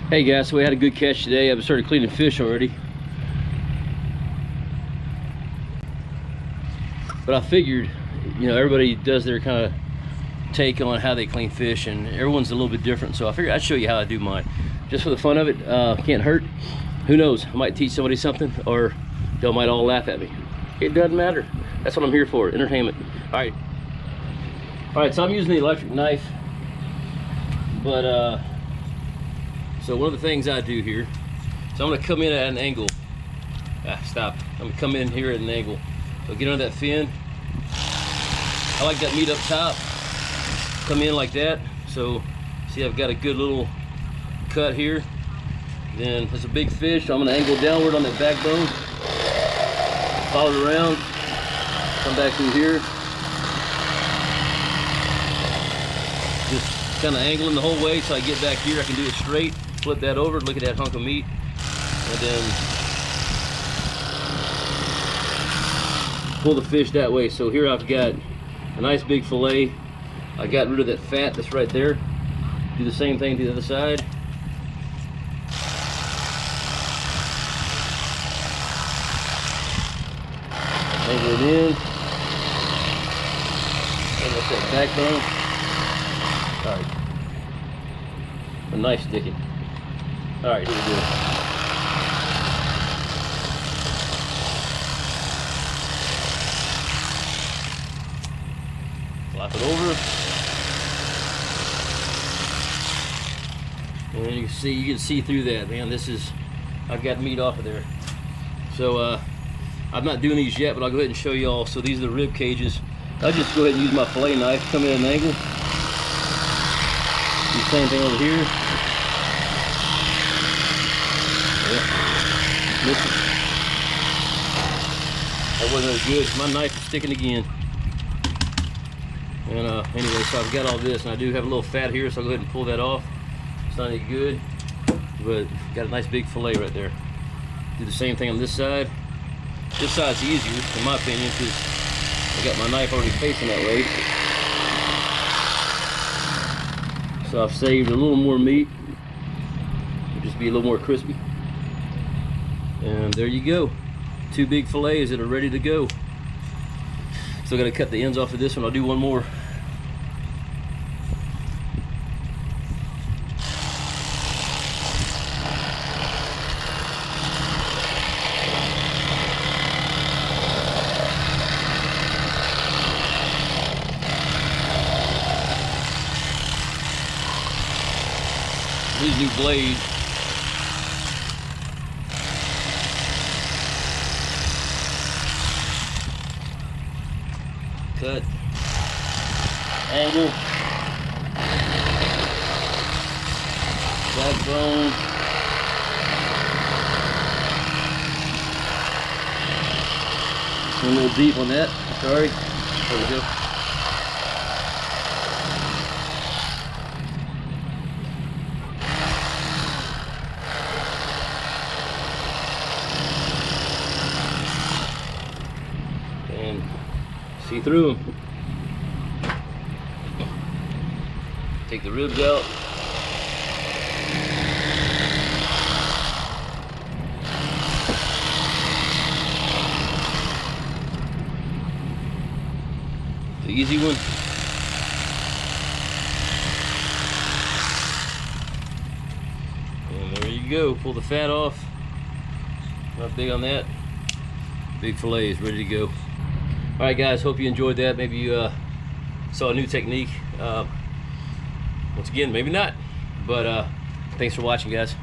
Hey guys, so we had a good catch today. I've started cleaning fish already. But I figured, you know, everybody does their kind of take on how they clean fish, and everyone's a little bit different. So I figured I'd show you how I do mine. Just for the fun of it, can't hurt. Who knows, I might teach somebody something, or they might all laugh at me. It doesn't matter. That's what I'm here for, entertainment. All right, so I'm using the electric knife. But, so one of the things I do here, so I'm gonna come in at an angle. Stop. I'm gonna come in here at an angle. So get under that fin. I like that meat up top. Come in like that. So see, I've got a good little cut here. Then there's a big fish, so I'm gonna angle downward on that backbone. Follow it around. Come back through here. Just kind of angling the whole way so I get back here. I can do it straight. Flip that over, look at that hunk of meat, and then pull the fish that way. So here I've got a nice big fillet. I got rid of that fat that's right there. Do the same thing to the other side. Angle it in. And that's that backbone. All right. A nice sticking. All right, here we go. Flop it over. And you can see through that, man. I've got meat off of there. So I'm not doing these yet, but I'll go ahead and show you all. So these are the rib cages. I'll just go ahead and use my fillet knife, come in at an angle. Do the same thing over here. That wasn't as good. My knife is sticking again. And anyway, so I've got all this, and I do have a little fat here, so I'll go ahead and pull that off. It's not any good, but got a nice big fillet right there. Do the same thing on this side. This side's easier, in my opinion, because I got my knife already facing that way. So I've saved a little more meat. It'll just be a little more crispy. And there you go. 2 big fillets that are ready to go. Still got to cut the ends off of this one. I'll do one more. These new blades. Cut, angle, backbone, a little deep on that, sorry, there we go. And see through them. Take the ribs out. The easy one. And there you go. Pull the fat off. Not big on that. Big fillet is ready to go. All right, guys, hope you enjoyed that. Maybe you saw a new technique. Once again, maybe not, but thanks for watching, guys.